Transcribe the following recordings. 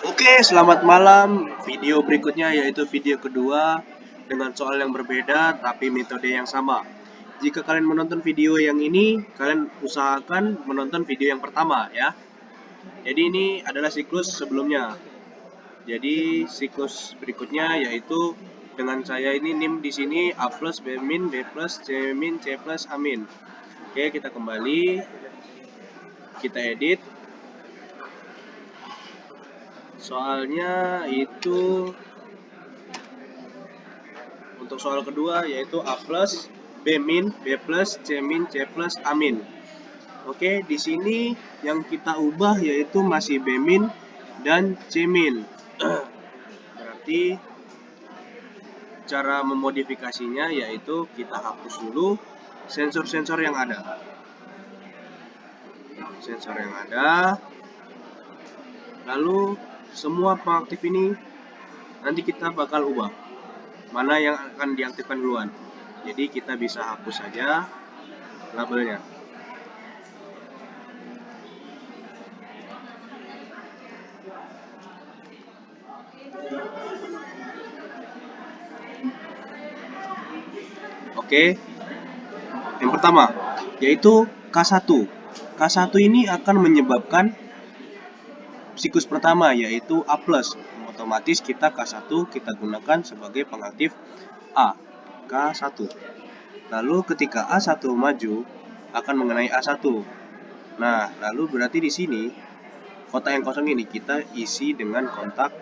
Oke, selamat malam. Video berikutnya yaitu video kedua dengan soal yang berbeda tapi metode yang sama. Jika kalian menonton video yang ini, kalian usahakan menonton video yang pertama ya. Jadi ini adalah siklus sebelumnya. Jadi siklus berikutnya yaitu dengan saya ini NIM di sini A plus B min B plus C min C plus A min. Oke, kita kembali, kita edit. Soalnya itu untuk soal kedua yaitu A plus B min B plus C min C plus A min. Oke, di sini yang kita ubah yaitu masih B min dan C min. Berarti cara memodifikasinya yaitu kita hapus dulu sensor-sensor yang ada. Sensor yang ada. Lalu semua pengaktif ini nanti kita bakal ubah. Mana yang akan diaktifkan duluan. Jadi kita bisa hapus saja labelnya. Oke. Yang pertama yaitu K1. K1 ini akan menyebabkan siklus pertama yaitu A+. Otomatis kita K1 kita gunakan sebagai pengaktif A. K1. Lalu ketika A1 maju akan mengenai A1. Nah, lalu berarti di sini kotak yang kosong ini kita isi dengan kontak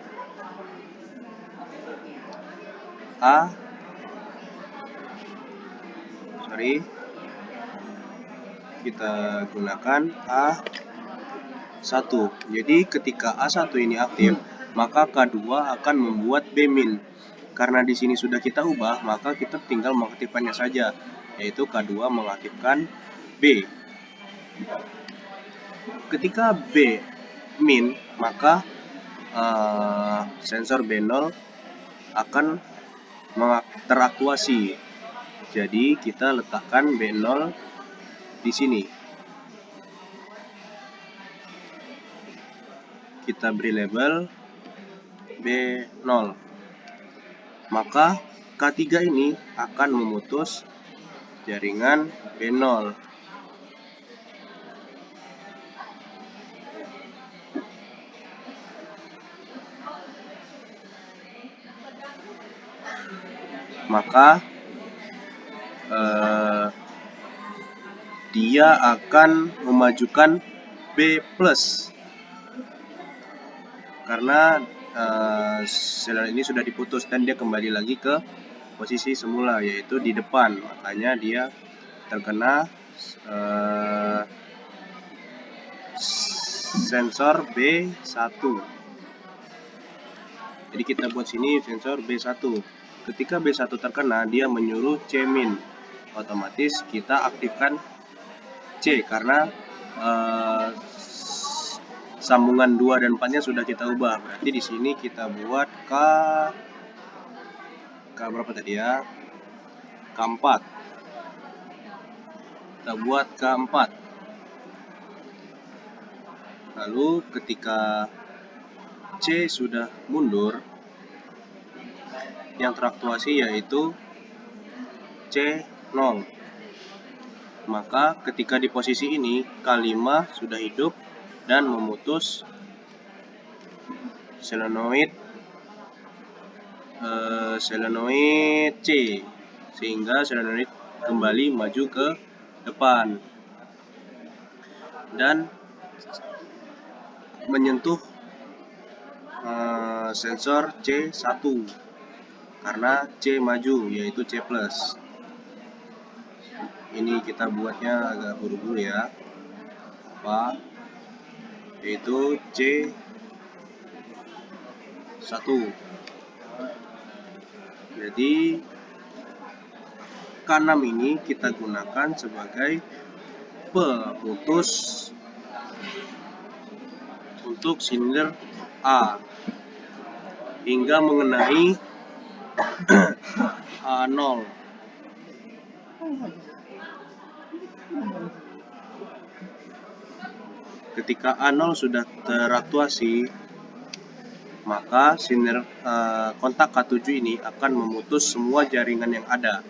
kita gunakan A1. Jadi ketika A1 ini aktif, maka K2 akan membuat B min. Karena di sini sudah kita ubah, maka kita tinggal mengaktifkannya saja, yaitu K2 mengaktifkan B. Ketika B min, maka sensor B0 akan teraktuasi. Jadi kita letakkan B0 di sini. Kita beri label B0. Maka K3 ini akan memutus jaringan B0. Maka dia akan memajukan B plus karena sel ini sudah diputus dan dia kembali lagi ke posisi semula yaitu di depan, makanya dia terkena sensor B1. Jadi kita buat sini sensor B1. Ketika B1 terkena, dia menyuruh C min. Otomatis kita aktifkan C karena sambungan 2 dan 4-nya sudah kita ubah. Berarti di sini kita buat K berapa tadi ya? K4. Kita buat K4. Lalu ketika C sudah mundur, yang teraktuasi yaitu C0. Maka ketika di posisi ini K5 sudah hidup dan memutus selenoid C, sehingga selenoid kembali maju ke depan dan menyentuh sensor C1 karena C maju yaitu C+. Ini kita buatnya agak buru-buru ya. Yaitu C1. Jadi K6 ini kita gunakan sebagai pemutus untuk silinder A hingga mengenai A0. Ketika A0 sudah teraktuasi, maka kontak K7 ini akan memutus semua jaringan yang ada.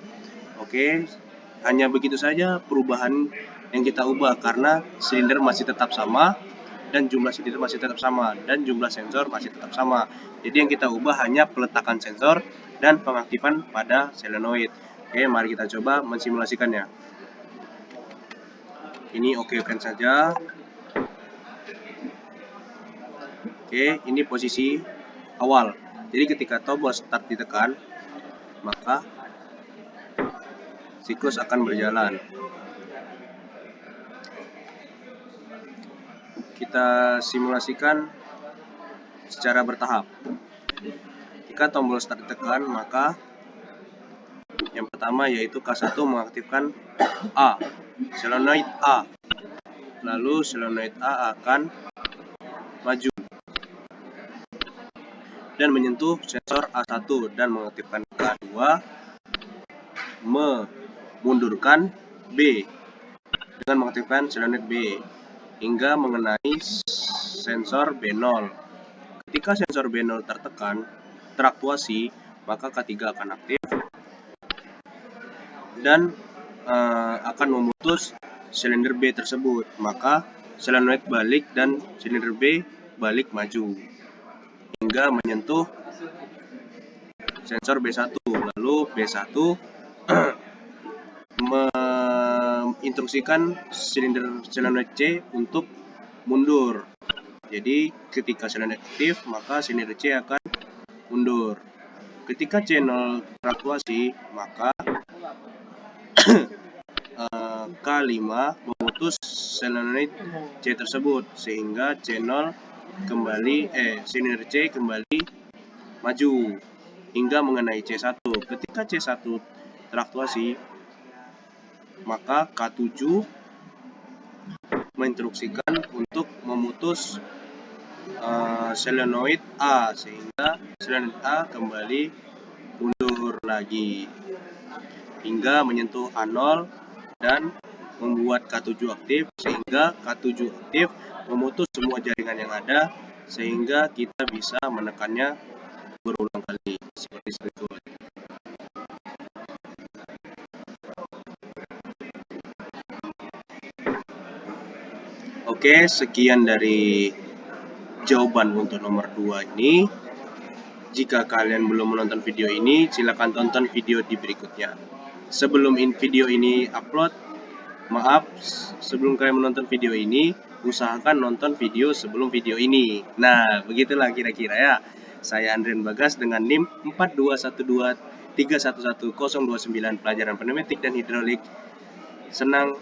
Oke, hanya begitu saja perubahan yang kita ubah, karena silinder masih tetap sama dan jumlah silinder masih tetap sama dan jumlah sensor masih tetap sama. Jadi yang kita ubah hanya peletakan sensor dan pengaktifan pada solenoid. Oke, mari kita coba mensimulasikannya. Ini oke-oke saja. Oke, ini posisi awal. Jadi ketika tombol start ditekan, maka siklus akan berjalan. Kita simulasikan secara bertahap. Ketika tombol start ditekan, maka yang pertama yaitu K1 mengaktifkan A, solenoid A. Lalu solenoid A akan maju dan menyentuh sensor A1 dan mengaktifkan K2, memundurkan B dengan mengaktifkan solenoid B hingga mengenai sensor B0. Ketika sensor B0 teraktuasi, maka K3 akan aktif dan akan memutus silinder B tersebut. Maka solenoid balik dan silinder B balik maju hingga menyentuh sensor B1. Lalu B1 menginstruksikan silinder solenoid C untuk mundur. Jadi ketika solenoid aktif, maka silinder C akan mundur. Ketika channel teraktuasi, maka K5 memutus solenoid C tersebut sehingga silinder C kembali maju hingga mengenai C1. Ketika C1 teraktuasi, maka K7 menginstruksikan untuk memutus solenoid A sehingga solenoid A kembali mundur lagi hingga menyentuh A0 dan membuat K7 aktif, sehingga K7 aktif memutus semua jaringan yang ada sehingga kita bisa menekannya berulang kali seperti berikut. Oke, sekian dari jawaban untuk nomor 2 ini. Jika kalian belum menonton video ini, silakan tonton video di berikutnya. Sebelum video ini upload, maaf, sebelum kalian menonton video ini, usahakan nonton video sebelum video ini. Nah, begitulah kira-kira ya. Saya Andrian Bagas dengan NIM 42123111029, pelajaran pneumatik dan hidrolik. Senang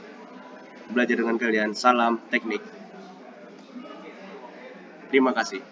belajar dengan kalian. Salam teknik. Terima kasih.